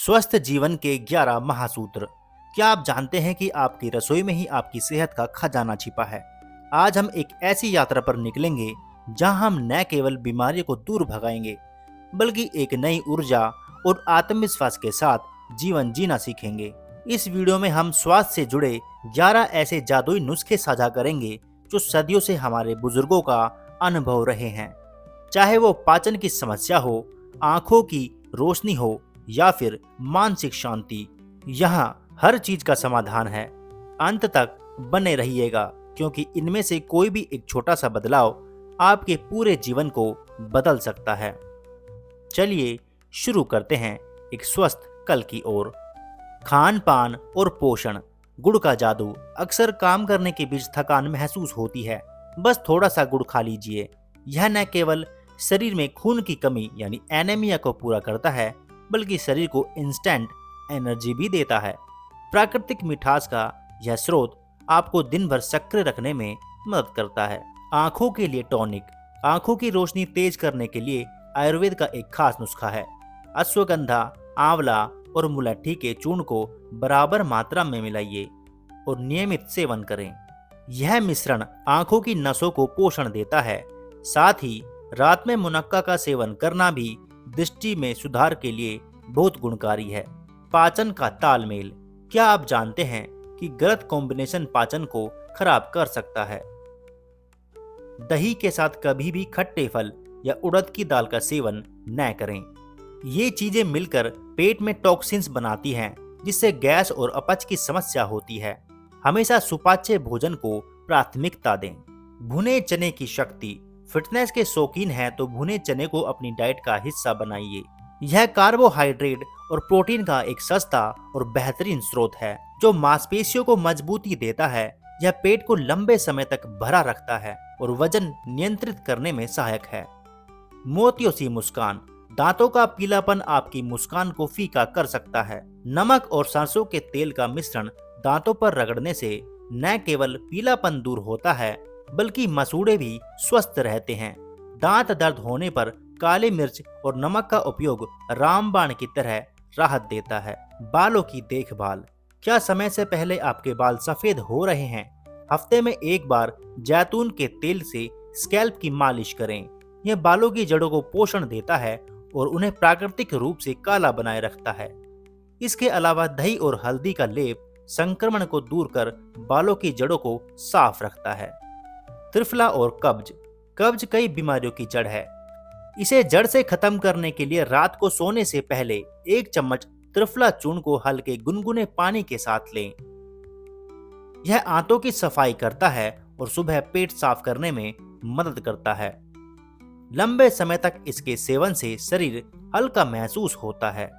स्वस्थ जीवन के 11 महासूत्र। क्या आप जानते हैं कि आपकी रसोई में ही आपकी सेहत का खजाना छिपा है। आज हम एक ऐसी यात्रा पर निकलेंगे जहां हम न केवल बीमारियों को दूर भगाएंगे बल्कि एक नई ऊर्जा और आत्मविश्वास के साथ जीवन जीना सीखेंगे। इस वीडियो में हम स्वास्थ्य से जुड़े 11 ऐसे जादुई नुस्खे साझा करेंगे जो सदियों से हमारे बुजुर्गों का अनुभव रहे हैं। चाहे वो पाचन की समस्या हो, आंखों की रोशनी हो या फिर मानसिक शांति, यहाँ हर चीज का समाधान है। अंत तक बने रहिएगा क्योंकि इनमें से कोई भी एक छोटा सा बदलाव आपके पूरे जीवन को बदल सकता है। चलिए शुरू करते हैं एक स्वस्थ कल की ओर। खान पान और पोषण। गुड़ का जादू। अक्सर काम करने के बीच थकान महसूस होती है, बस थोड़ा सा गुड़ खा लीजिए। यह न केवल शरीर में खून की कमी यानी एनीमिया को पूरा करता है बल्कि शरीर को इंस्टेंट एनर्जी भी देता है। प्राकृतिक मिठास का यह स्रोत आपको दिन भर सक्रिय रखने में मदद करता है। आंखों के लिए टॉनिक। आंखों की रोशनी तेज करने के लिए आयुर्वेद का एक खास नुस्खा है। अश्वगंधा, आंवला और मुलट्ठी के चूर्ण को बराबर मात्रा में मिलाइए और नियमित सेवन करें। यह मिश्रण आंखों की नसों को पोषण देता है। साथ ही रात में मुनक्का का सेवन करना भी दृष्टि में सुधार के लिए बहुत गुणकारी है। पाचन का तालमेल। क्या आप जानते हैं कि गलत कॉम्बिनेशन पाचन को खराब कर सकता है। दही के साथ कभी भी खट्टे फल या उड़द की दाल का सेवन न करें। ये चीजें मिलकर पेट में टॉक्सिन्स बनाती हैं जिससे गैस और अपच की समस्या होती है। हमेशा सुपाच्य भोजन को प्राथमिकता दें। भुने चने की शक्ति। फिटनेस के शौकीन हैं तो भुने चने को अपनी डाइट का हिस्सा बनाइए। यह कार्बोहाइड्रेट और प्रोटीन का एक सस्ता और बेहतरीन स्रोत है जो मांसपेशियों को मजबूती देता है। यह पेट को लंबे समय तक भरा रखता है और वजन नियंत्रित करने में सहायक है। मोतियों सी मुस्कान। दांतों का पीलापन आपकी मुस्कान को फीका कर सकता है। नमक और सरसों के तेल का मिश्रण दांतों पर रगड़ने से न केवल पीलापन दूर होता है बल्कि मसूड़े भी स्वस्थ रहते हैं। दांत दर्द होने पर काली मिर्च और नमक का उपयोग रामबाण की तरह राहत देता है। बालों की देखभाल। क्या समय से पहले आपके बाल सफेद हो रहे हैं? हफ्ते में एक बार जैतून के तेल से स्कैल्प की मालिश करें। यह बालों की जड़ों को पोषण देता है और उन्हें प्राकृतिक रूप से काला बनाए रखता है। इसके अलावा दही और हल्दी का लेप संक्रमण को दूर कर बालों की जड़ों को साफ रखता है। त्रिफला और कब्ज। कब्ज कई बीमारियों की जड़ है। इसे जड़ से खत्म करने के लिए रात को सोने से पहले 1 चम्मच त्रिफला चूर्ण को हल्के गुनगुने पानी के साथ लें। यह आंतों की सफाई करता है और सुबह पेट साफ करने में मदद करता है। लंबे समय तक इसके सेवन से शरीर हल्का महसूस होता है।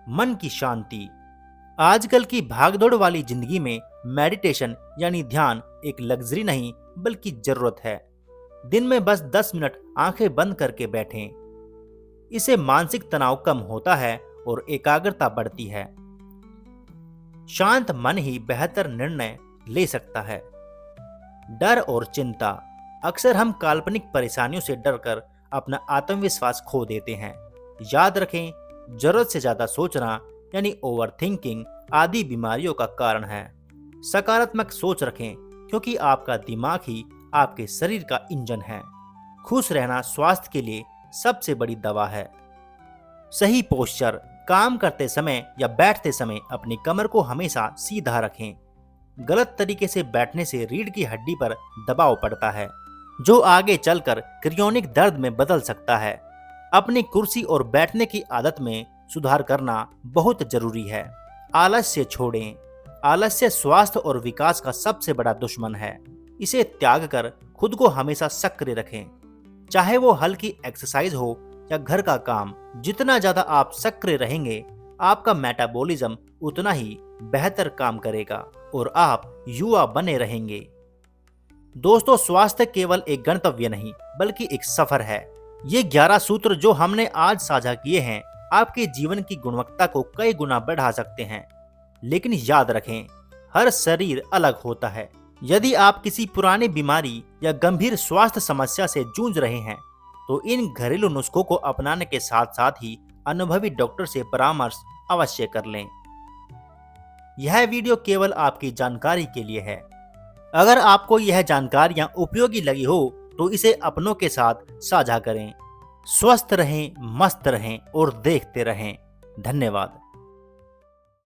मन की शांति। आजकल की भागदौड़ वाली जिंदगी में मेडिटेशन यानी ध्यान एक लग्जरी नहीं बल्कि जरूरत है। दिन में बस 10 मिनट आंखें बंद करके बैठें। इससे मानसिक तनाव कम होता है और एकाग्रता बढ़ती है। शांत मन ही बेहतर निर्णय ले सकता है। डर और चिंता। अक्सर हम काल्पनिक परेशानियों से डरकर अपना आत्मविश्वास खो देते हैं। याद रखें, जरूरत से ज्यादा सोचना यानी ओवरथिंकिंग आदि बीमारियों का कारण है। सकारात्मक सोच रखें क्योंकि आपका दिमाग ही आपके शरीर का इंजन है। खुश रहना स्वास्थ्य के लिए सबसे बड़ी दवा है। सही पोस्चर। काम करते समय या बैठते समय अपनी कमर को हमेशा सीधा रखें। गलत तरीके से बैठने से रीढ़ की हड्डी पर दबाव पड़ता है जो आगे चलकर क्रियोनिक दर्द में बदल सकता है। अपनी कुर्सी और बैठने की आदत में सुधार करना बहुत जरूरी है। आलस्य छोड़ें। आलस्य स्वास्थ्य और विकास का सबसे बड़ा दुश्मन है। इसे त्याग कर खुद को हमेशा सक्रिय रखें, चाहे वो हल्की एक्सरसाइज हो या घर का काम। जितना ज्यादा आप सक्रिय रहेंगे आपका मेटाबॉलिज्म उतना ही बेहतर काम करेगा और आप युवा बने रहेंगे। दोस्तों, स्वास्थ्य केवल एक गंतव्य नहीं बल्कि एक सफर है। ये 11 सूत्र जो हमने आज साझा किए हैं आपके जीवन की गुणवत्ता को कई गुना बढ़ा सकते हैं। लेकिन याद रखें, हर शरीर अलग होता है। यदि आप किसी पुरानी बीमारी या गंभीर स्वास्थ्य समस्या से जूझ रहे हैं तो इन घरेलू नुस्खों को अपनाने के साथ साथ ही अनुभवी डॉक्टर से परामर्श अवश्य कर लें। यह वीडियो केवल आपकी जानकारी के लिए है। अगर आपको यह जानकारियां उपयोगी लगी हो तो इसे अपनों के साथ साझा करें। स्वस्थ रहें, मस्त रहें और देखते रहें। धन्यवाद।